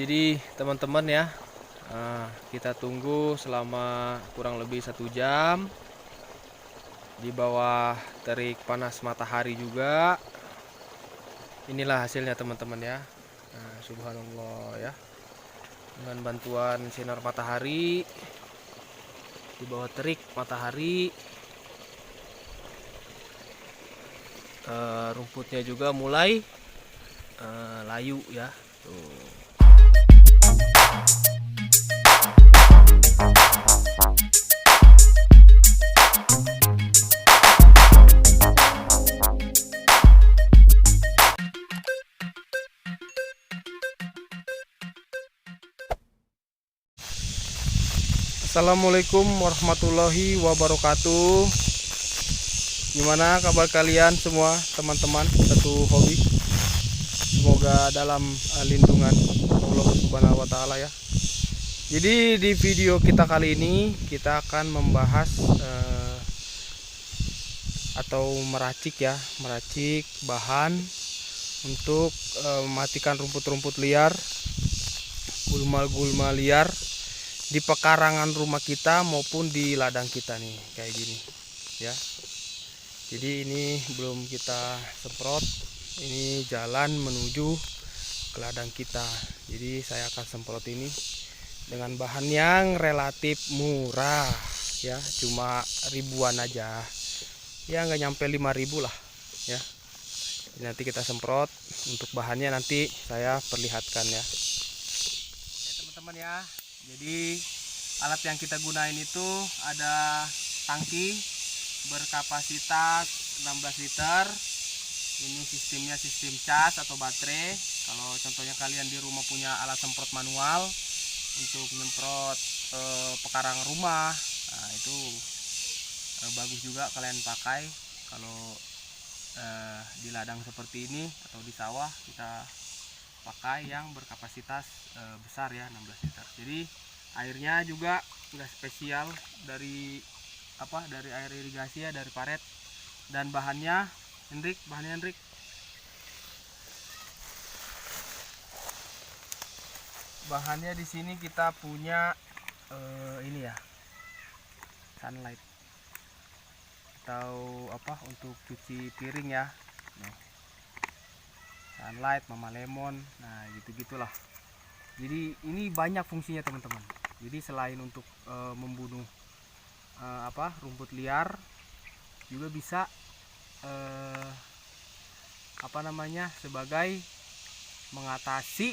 Jadi teman-teman ya, kita tunggu selama kurang lebih 1 jam di bawah terik panas matahari juga. Inilah hasilnya teman-teman ya. Subhanallah ya, dengan bantuan sinar matahari di bawah terik matahari, rumputnya juga mulai layu ya. Tuh. Assalamualaikum warahmatullahi wabarakatuh. Gimana kabar kalian semua teman-teman satu hobi? Semoga dalam lindungan Allah Subhanahu wa taala ya. Jadi di video kita kali ini kita akan membahas atau meracik bahan untuk mematikan rumput-rumput liar, gulma-gulma liar di pekarangan rumah kita maupun di ladang kita nih, kayak gini ya. Jadi ini belum kita semprot, ini jalan menuju ke ladang kita. Jadi saya akan semprot ini dengan bahan yang relatif murah ya, cuma ribuan aja ya, nggak nyampe 5.000 lah ya. Jadi nanti kita semprot, untuk bahannya nanti saya perlihatkan ya. Oke teman-teman ya, jadi alat yang kita gunain itu ada tangki berkapasitas 16 liter. Ini sistemnya sistem cas atau baterai. Kalau contohnya kalian di rumah punya alat semprot manual untuk menyemprot pekarangan rumah, nah itu bagus juga kalian pakai. Kalau di ladang seperti ini atau di sawah kita pakai yang berkapasitas besar ya, 16 liter. Jadi airnya juga udah spesial dari air irigasi ya, dari paret. Dan bahannya Hendrik, bahannya di sini kita punya ini ya, Sunlight atau untuk cuci piring ya. Nah, Sunlight, Mama Lemon, nah gitu-gitulah. Jadi ini banyak fungsinya teman-teman. Jadi selain untuk membunuh rumput liar, juga bisa sebagai mengatasi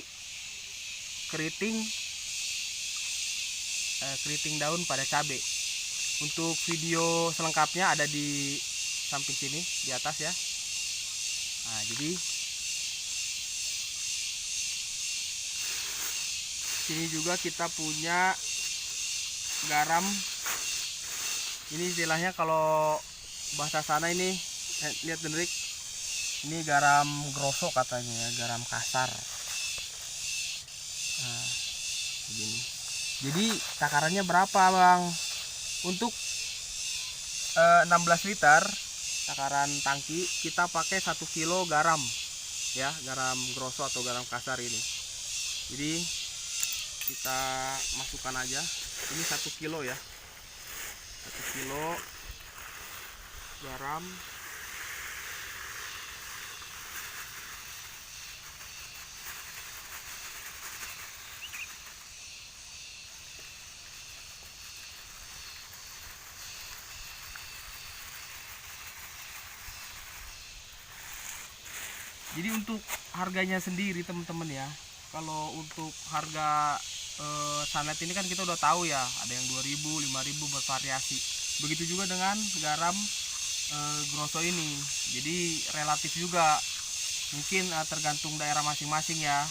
keriting daun pada cabai. Untuk video selengkapnya ada di samping sini di atas ya. Nah, jadi sini juga kita punya garam. Ini istilahnya kalau bahasa sana ini, lihat Hendrik, ini garam grosok katanya ya, garam kasar. Nah, begini. Jadi takarannya berapa bang? Untuk 16 liter takaran tangki kita pakai 1 kilo garam ya, garam grosok atau garam kasar ini. Jadi kita masukkan aja, ini 1 kilo ya, 1 kilo garam. Jadi untuk harganya sendiri teman-teman ya, kalau untuk harga Sunlight ini kan kita udah tahu ya, ada yang 2.000, 5.000 bervariasi. Begitu juga dengan garam grosok ini. Jadi relatif juga, mungkin tergantung daerah masing-masing ya.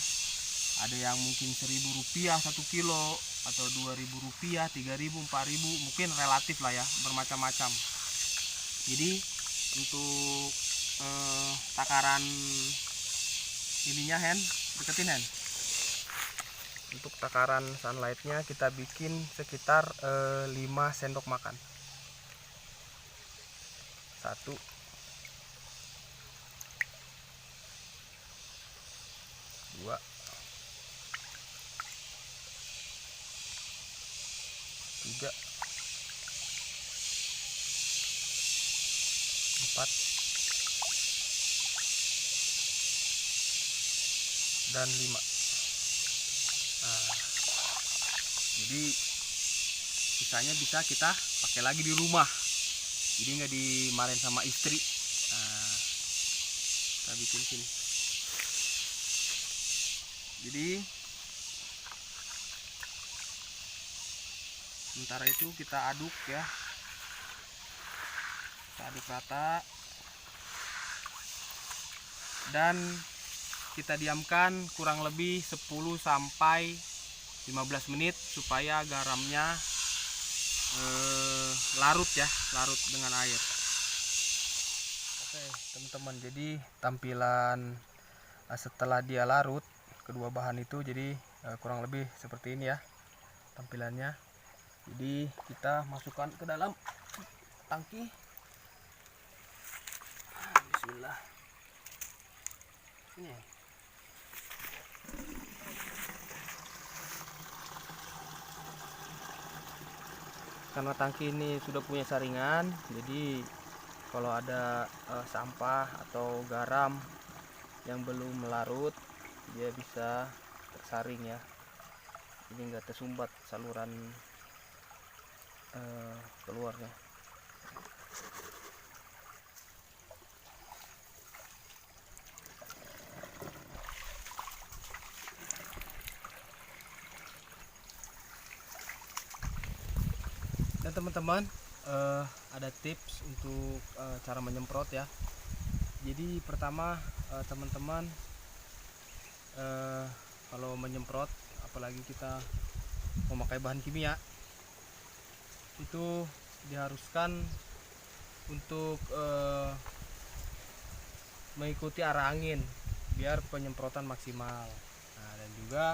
Ada yang mungkin Rp1.000 1 kilo, atau Rp2.000, 3.000, 4.000, mungkin relatif lah ya, bermacam-macam. Jadi untuk takaran ininya deketin untuk takaran sunlightnya kita bikin sekitar 5 sendok makan. 1 2 3, 4, dan 5. Nah, jadi sisanya bisa kita pakai lagi di rumah, jadi nggak dimarahin sama istri. Nah, kita bikin sini. Jadi sementara itu kita aduk ya, kita aduk rata dan kita diamkan kurang lebih 10 sampai 15 menit supaya garamnya larut ya, larut dengan air. Oke teman-teman, jadi tampilan setelah dia larut kedua bahan itu, jadi kurang lebih seperti ini ya tampilannya. Jadi kita masukkan ke dalam tangki. Bismillah. Ini. Karena tangki ini sudah punya saringan, jadi kalau ada sampah atau garam yang belum melarut, dia bisa tersaring ya, jadi nggak tersumbat saluran keluarnya. Dan teman-teman, ada tips untuk cara menyemprot ya. Jadi pertama teman-teman, kalau menyemprot, apalagi kita memakai bahan kimia, itu diharuskan untuk mengikuti arah angin biar penyemprotan maksimal. Nah, dan juga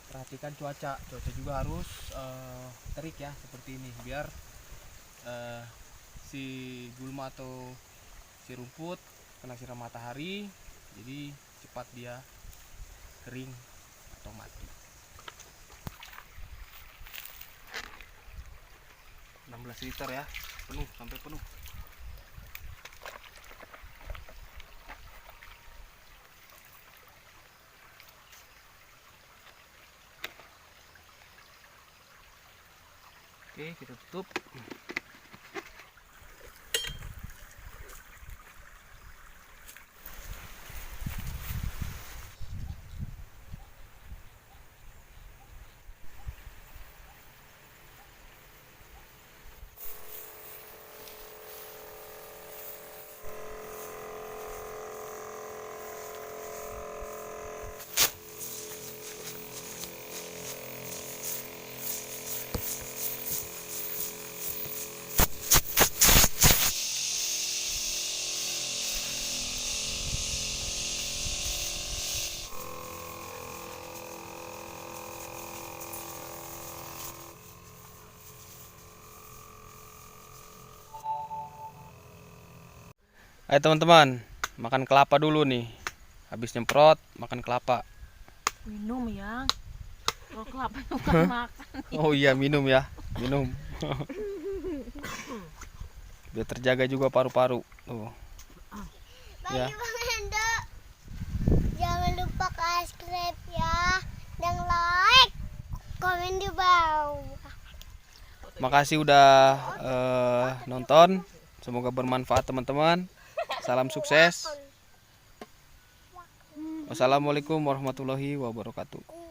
perhatikan cuaca juga harus terik ya, seperti ini, biar si gulma atau si rumput kena sinar matahari, jadi cepat dia kering atau mati. 16 liter ya, penuh sampai penuh. Oke, kita tutup. Ayo teman-teman, makan kelapa dulu nih. Habis nyemprot, makan kelapa. Minum ya. Kalau kelapa bukan makan. Oh iya, minum ya, minum. Biar terjaga juga paru-paru. Tuh. Ya. Jangan lupa subscribe ya, dan like, komen di bawah. Makasih udah nonton. Semoga bermanfaat teman-teman. Salam sukses. Wassalamualaikum warahmatullahi wabarakatuh.